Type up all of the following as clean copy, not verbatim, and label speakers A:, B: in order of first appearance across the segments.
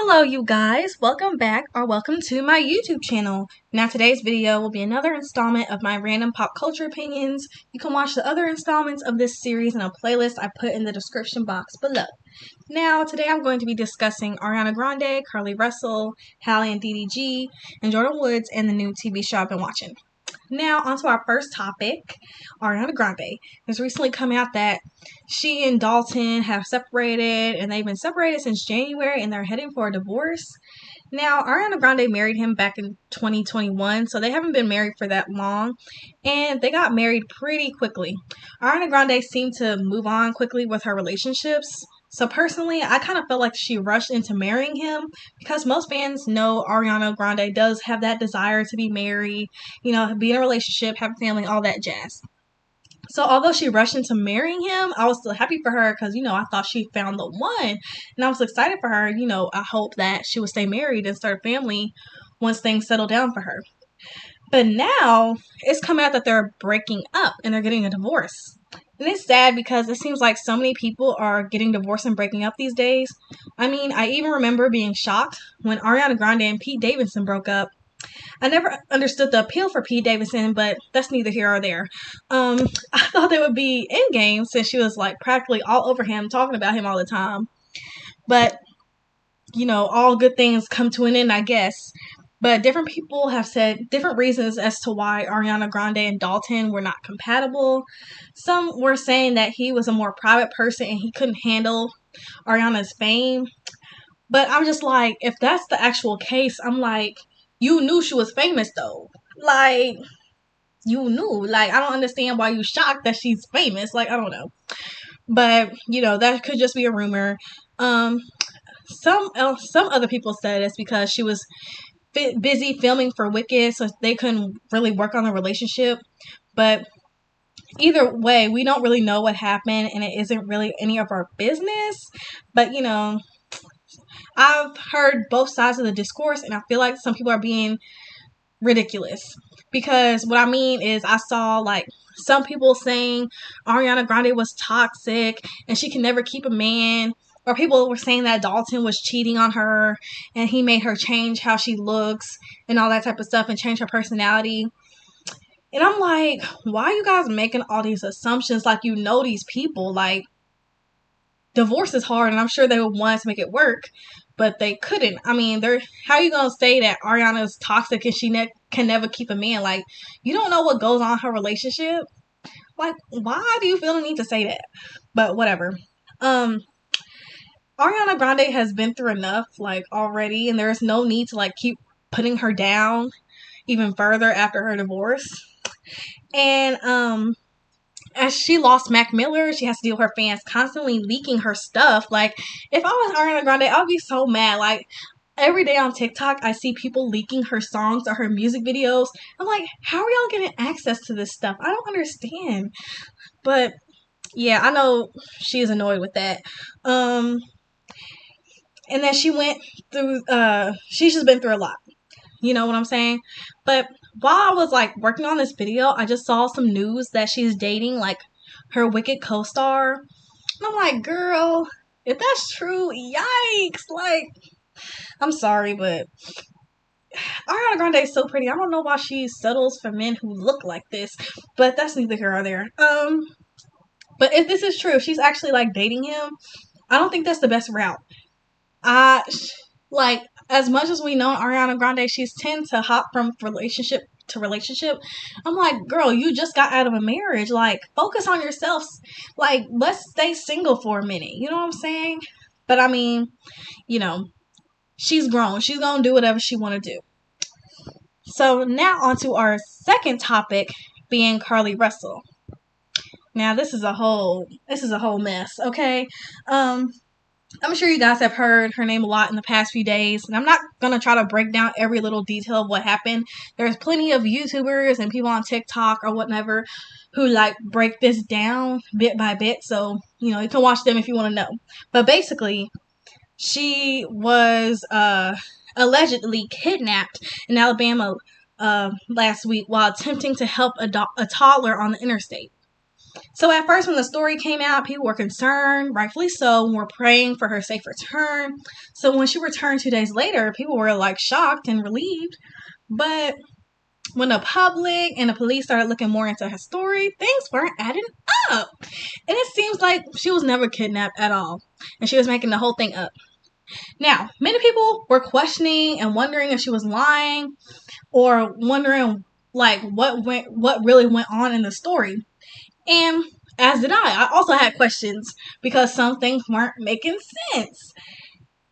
A: Hello you guys, welcome back or welcome to my YouTube channel. Now today's video will be another installment of my random pop culture opinions. You can watch the other installments of this series in a playlist I put in the description box below. Now today I'm going to be discussing Ariana Grande, Carlee Russel, Halle and DDG, and Jordan Woods and the new TV show I've been watching. Now, on to our first topic, Ariana Grande. It's recently come out that she and Dalton have separated, and they've been separated since January, and they're heading for a divorce. Now, Ariana Grande married him back in 2021, so they haven't been married for that long, and they got married pretty quickly. Ariana Grande seemed to move on quickly with her relationships. So personally, I kind of felt like she rushed into marrying him because most fans know Ariana Grande does have that desire to be married, be in a relationship, have a family, all that jazz. So although she rushed into marrying him, I was still happy for her because, I thought she found the one. And I was excited for her. I hope that she would stay married and start a family once things settle down for her. But now it's come out that they're breaking up and they're getting a divorce. And it's sad because it seems like so many people are getting divorced and breaking up these days. I mean, I even remember being shocked when Ariana Grande and Pete Davidson broke up. I never understood the appeal for Pete Davidson, but that's neither here or there. I thought they would be in game since she was like practically all over him, talking about him all the time. But, all good things come to an end, I guess. But different people have said different reasons as to why Ariana Grande and Dalton were not compatible. Some were saying that he was a more private person and he couldn't handle Ariana's fame. But I'm just like, if that's the actual case, I'm like, you knew she was famous though. Like, you knew. Like, I don't understand why you shocked that she's famous. Like, I don't know. But, that could just be a rumor. Some other people said it's because she was busy filming for Wicked, so they couldn't really work on the relationship. But either way, we don't really know what happened, and it isn't really any of our business. But I've heard both sides of the discourse, and I feel like some people are being ridiculous. Because what I mean is, I saw like some people saying Ariana Grande was toxic and she can never keep a man. Or people were saying that Dalton was cheating on her and he made her change how she looks and all that type of stuff and change her personality. And I'm like, why are you guys making all these assumptions like these people? Like, divorce is hard and I'm sure they would want to make it work, but they couldn't. I mean, how are you going to say that Ariana is toxic and she can never keep a man? Like, you don't know what goes on in her relationship. Like, why do you feel the need to say that? But whatever. Ariana Grande has been through enough, like, already, and there's no need to, like, keep putting her down even further after her divorce. And, as she lost Mac Miller, she has to deal with her fans constantly leaking her stuff. Like, if I was Ariana Grande, I would be so mad. Like, every day on TikTok, I see people leaking her songs or her music videos. I'm like, how are y'all getting access to this stuff? I don't understand. But, yeah, I know she's annoyed with that. And then she went through, she's just been through a lot. You know what I'm saying? But while I was like working on this video, I just saw some news that she's dating like her Wicked co-star. And I'm like, girl, if that's true, yikes. Like, I'm sorry, but Ariana Grande is so pretty. I don't know why she settles for men who look like this, but that's neither here or there. But if this is true, if she's actually like dating him, I don't think that's the best route. Like, as much as we know Ariana Grande, she's tend to hop from relationship to relationship. I'm like, girl, you just got out of a marriage. Like, focus on yourself. Like, let's stay single for a minute. You know what I'm saying? But I mean, she's grown. She's gonna do whatever she want to do. So now on to our second topic, being Carlee Russel. Now this is a whole mess. Okay. I'm sure you guys have heard her name a lot in the past few days, and I'm not going to try to break down every little detail of what happened. There's plenty of YouTubers and people on TikTok or whatever who like break this down bit by bit, so you can watch them if you want to know. But basically, she was allegedly kidnapped in Alabama last week while attempting to help a toddler on the interstate. So at first when the story came out, people were concerned, rightfully so, and were praying for her safe return. So when she returned 2 days later, people were like shocked and relieved. But when the public and the police started looking more into her story, things weren't adding up. And it seems like she was never kidnapped at all. And she was making the whole thing up. Now, many people were questioning and wondering if she was lying or wondering like what really went on in the story. And as did I. I also had questions because some things weren't making sense.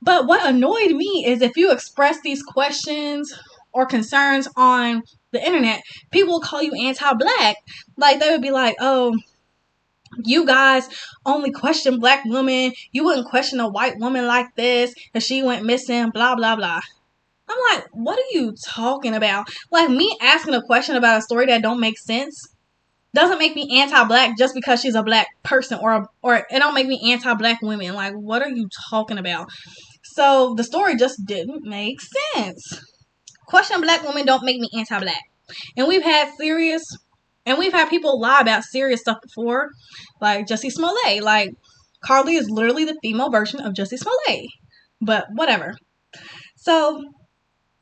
A: But what annoyed me is if you express these questions or concerns on the internet, people will call you anti-black. Like, they would be like, oh, you guys only question black women. You wouldn't question a white woman like this if she went missing, blah, blah, blah. I'm like, what are you talking about? Like, me asking a question about a story that don't make sense doesn't make me anti-black just because she's a black person, or it don't make me anti-black women. Like, what are you talking about? So the story just didn't make sense. Questioning black women don't make me anti-black. And we've had people lie about serious stuff before, like Jussie Smollett. Like, Carlee is literally the female version of Jussie Smollett. But whatever. So,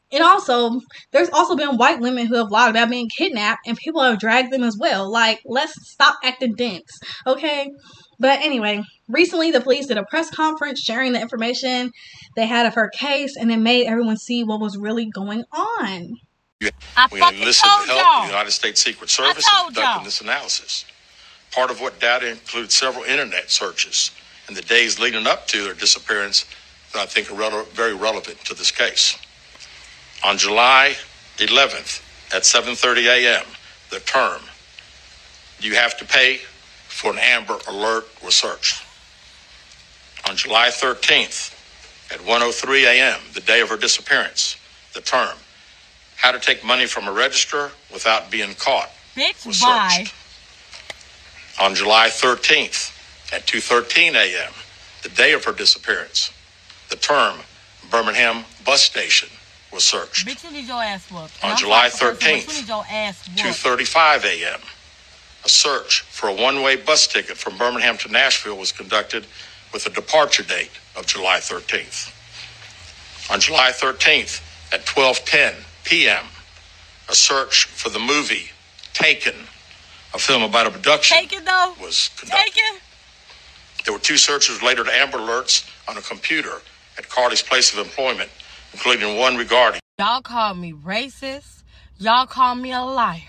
A: there's also been white women who have lied about being kidnapped, and people have dragged them as well. Like, let's stop acting dense, okay? But anyway, recently the police did a press conference sharing the information they had of her case, and it made everyone see what was really going on.
B: We enlisted the help of the United States Secret Service in conducting this analysis. Part of what data includes several internet searches in the days leading up to their disappearance that I think are very relevant to this case. On July 11th at 7:30 a.m., the term, "You have to pay for an Amber Alert," was searched. On July 13th at 1:03 a.m., the day of her disappearance, the term, "How to take money from a register without being caught," was searched. On July 13th at 2:13 a.m., the day of her disappearance, the term, "Birmingham Bus Station," was searched.
C: Bitch, you need your ass whooped.
B: On July 13th, 2:35 a.m., a search for a one-way bus ticket from Birmingham to Nashville was conducted with a departure date of July 13th. On July 13th at 12:10 p.m., a search for the movie Taken, a film about abduction, was conducted. There were 2 searches related to Amber Alerts on a computer at Carlee's place of employment, including one regarding.
C: Y'all called me racist. Y'all called me a liar.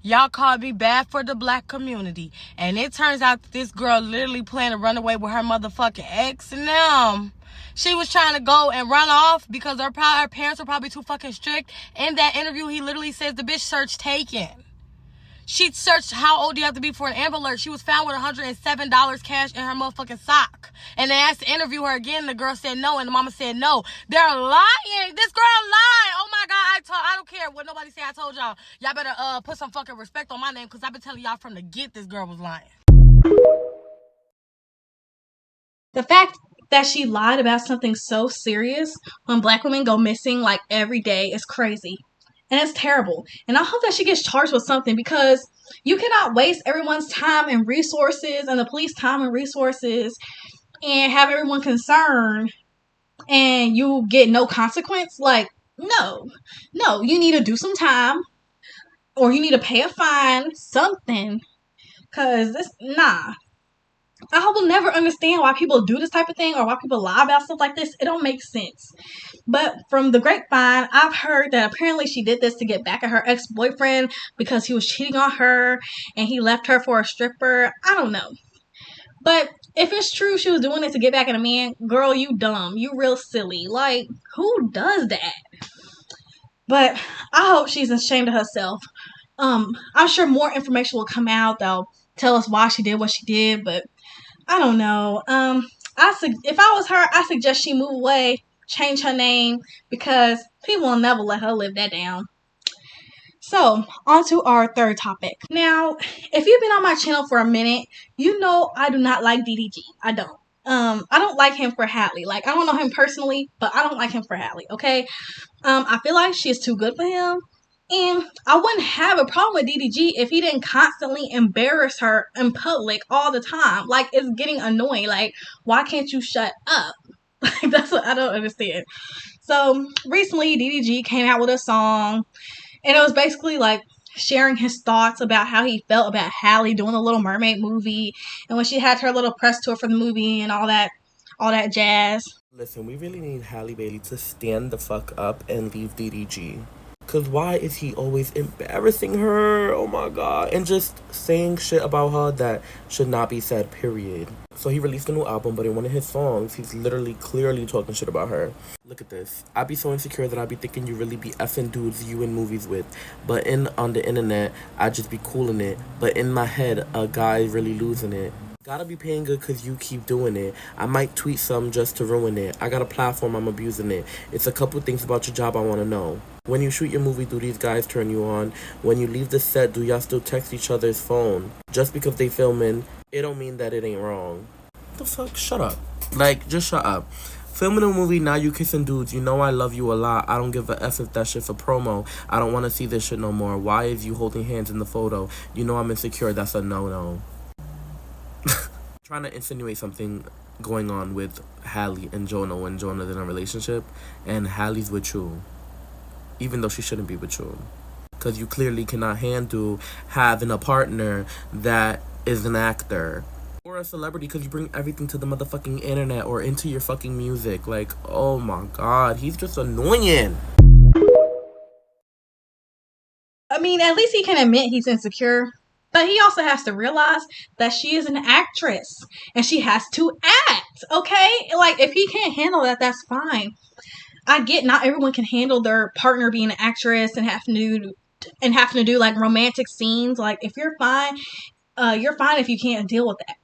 C: Y'all called me bad for the black community. And it turns out that this girl literally planned to run away with her motherfucking ex and them. She was trying to go and run off because her parents were probably too fucking strict. In that interview, he literally says the bitch searched Taken. She searched how old do you have to be for an Amber Alert. She was found with $107 cash in her motherfucking sock. And they asked to interview her again. The girl said no, and the mama said no. They're lying. This girl lied. Oh my God, I don't care what nobody say. I told y'all. Y'all better put some fucking respect on my name, because I've been telling y'all from the get this girl was lying.
A: The fact that she lied about something so serious when black women go missing like every day is crazy. And it's terrible. And I hope that she gets charged with something, because you cannot waste everyone's time and resources, and the police time and resources, and have everyone concerned and you get no consequence. Like, no, you need to do some time, or you need to pay a fine, something, because I will never understand why people do this type of thing, or why people lie about stuff like this. It don't make sense. But from the grapevine, I've heard that apparently she did this to get back at her ex-boyfriend because he was cheating on her and he left her for a stripper. I don't know. But if it's true she was doing it to get back at a man, girl, you dumb. You real silly. Like, who does that? But I hope she's ashamed of herself. I'm sure more information will come out that'll tell us why she did what she did, but I don't know. If I was her, I suggest she move away, change her name, because people will never let her live that down. So, on to our third topic. Now, if you've been on my channel for a minute, you know I do not like DDG. I don't. I don't like him for Halle. Like, I don't know him personally, but I don't like him for Halle, okay? I feel like she's too good for him. And I wouldn't have a problem with DDG if he didn't constantly embarrass her in public all the time. Like, it's getting annoying. Like, why can't you shut up? Like, that's what I don't understand. So recently, DDG came out with a song, and it was basically like sharing his thoughts about how he felt about Halle doing the Little Mermaid movie, and when she had her little press tour for the movie and all that jazz.
D: Listen, we really need Halle Bailey to stand the fuck up and leave DDG. Cause why is he always embarrassing her? Oh my god. And just saying shit about her that should not be said, period. So he released a new album, but in one of his songs, he's literally clearly talking shit about her. Look at this. I be so insecure that I be thinking you really be effing dudes you in movies with. But on the internet, I just be cooling it. But in my head, a guy really losing it. Gotta be paying good cause you keep doing it. I might tweet some just to ruin it. I got a platform, I'm abusing it. It's a couple things about your job I wanna know. When you shoot your movie, do these guys turn you on? When you leave the set, do y'all still text each other's phone? Just because they filming, it don't mean that it ain't wrong. The fuck? Shut up. Like, just shut up. Filming a movie, now you kissing dudes. You know I love you a lot. I don't give a F if that shit for promo. I don't wanna see this shit no more. Why is you holding hands in the photo? You know I'm insecure, that's a no-no. Trying to insinuate something going on with Halle and Jonah when Jonah's in a relationship and Halle's with you, even though she shouldn't be with you, because you clearly cannot handle having a partner that is an actor or a celebrity, because you bring everything to the motherfucking internet or into your fucking music. Like, oh my god, he's just annoying.
A: I mean, at least he can admit he's insecure. But he also has to realize that she is an actress and she has to act, okay? Like, if he can't handle that, that's fine. I get not everyone can handle their partner being an actress and having to do like romantic scenes. Like, if you're fine if you can't deal with that.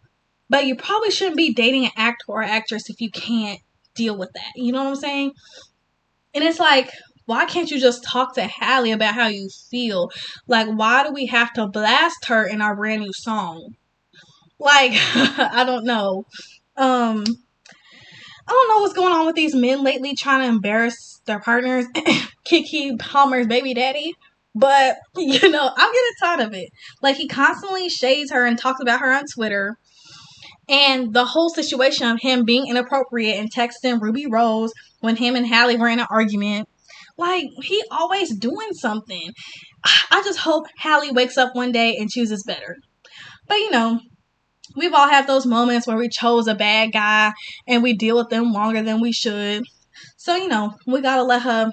A: But you probably shouldn't be dating an actor or actress if you can't deal with that. You know what I'm saying? And it's like, why can't you just talk to Halle about how you feel? Like, why do we have to blast her in our brand new song? Like, I don't know. I don't know what's going on with these men lately trying to embarrass their partners. Keke Palmer's baby daddy. But, you know, I'm getting tired of it. Like, he constantly shades her and talks about her on Twitter. And the whole situation of him being inappropriate and texting Ruby Rose when him and Halle were in an argument. Like, he always doing something. I just hope Halle wakes up one day and chooses better. But, you know, we've all had those moments where we chose a bad guy and we deal with them longer than we should. So, you know, we gotta let her,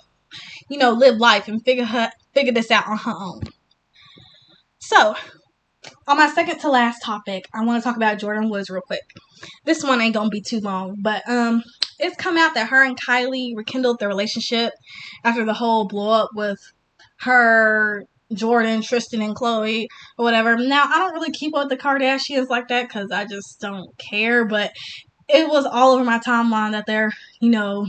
A: you know, live life and figure this out on her own. So, on my second to last topic, I want to talk about Jordyn Woods real quick. This one ain't gonna be too long, but it's come out that her and Kylie rekindled their relationship after the whole blow up with her, Jordan, Tristan, and Khloe, or whatever. Now, I don't really keep up with the Kardashians like that because I just don't care, but it was all over my timeline that they're, you know,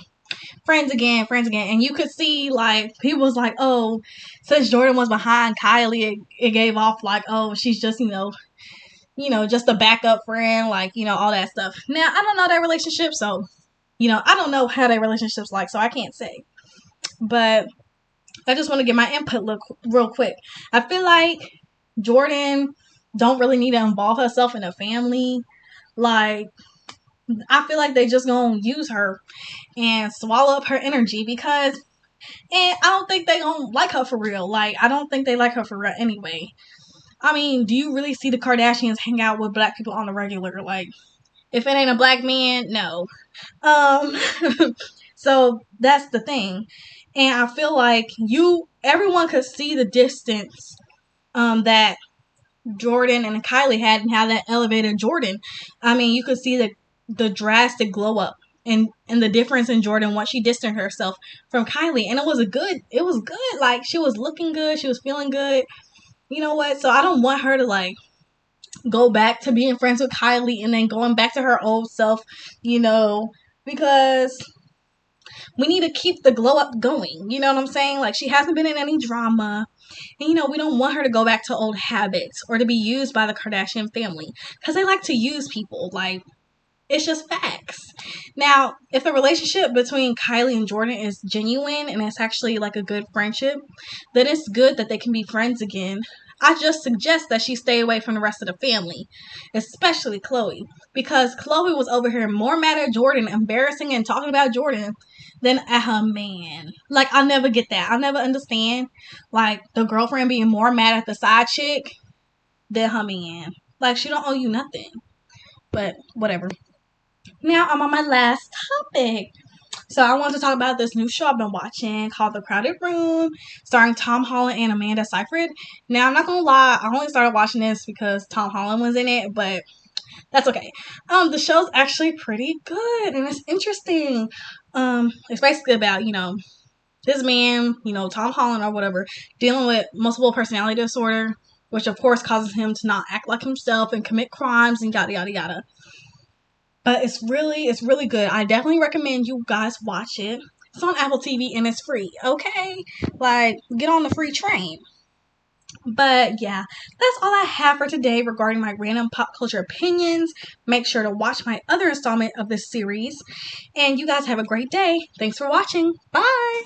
A: friends again. And you could see, like, people was like, oh, since Jordan was behind Kylie, it gave off like, oh, she's just, you know, just a backup friend, like, you know, all that stuff. Now, I don't know their relationship, so, you know, I don't know how their relationship's like, so I can't say. But I just want to get my input real quick. I feel like Jordyn don't really need to involve herself in a family. Like, I feel like they just gonna use her and swallow up her energy because, and I don't think they gonna like her for real. Like, I don't think they like her for real anyway. I mean, do you really see the Kardashians hang out with black people on the regular? Like, if it ain't a black man, no. So that's the thing. And I feel like everyone could see the distance that Jordan and Kylie had and how that elevated Jordan. I mean, you could see the drastic glow up and the difference in Jordan once she distanced herself from Kylie. And it was good. Like, she was looking good. She was feeling good. You know what? So I don't want her to, like, go back to being friends with Kylie and then going back to her old self, you know, because we need to keep the glow up going. You know what I'm saying? Like, she hasn't been in any drama. And, you know, we don't want her to go back to old habits or to be used by the Kardashian family because they like to use people. Like, It's just facts. Now, if the relationship between Kylie and Jordan is genuine and it's actually like a good friendship, then it's good that they can be friends again. I just suggest that she stay away from the rest of the family, especially Chloe, because Chloe was over here more mad at Jordan, embarrassing and talking about Jordan than at her man. Like, I'll never get that. I'll never understand, like, the girlfriend being more mad at the side chick than her man. Like, she don't owe you nothing. But whatever. Now I'm on my last topic. So I want to talk about this new show I've been watching called The Crowded Room, starring Tom Holland and Amanda Seyfried. Now, I'm not gonna lie, I only started watching this because Tom Holland was in it, but that's okay. The show's actually pretty good and it's interesting. It's basically about, this man, Tom Holland or whatever, dealing with multiple personality disorder, which of course causes him to not act like himself and commit crimes and yada yada yada. But it's really good. I definitely recommend you guys watch it. It's on Apple TV and it's free, okay? Like, get on the free train. But yeah, that's all I have for today regarding my random pop culture opinions. Make sure to watch my other installment of this series. And you guys have a great day. Thanks for watching. Bye!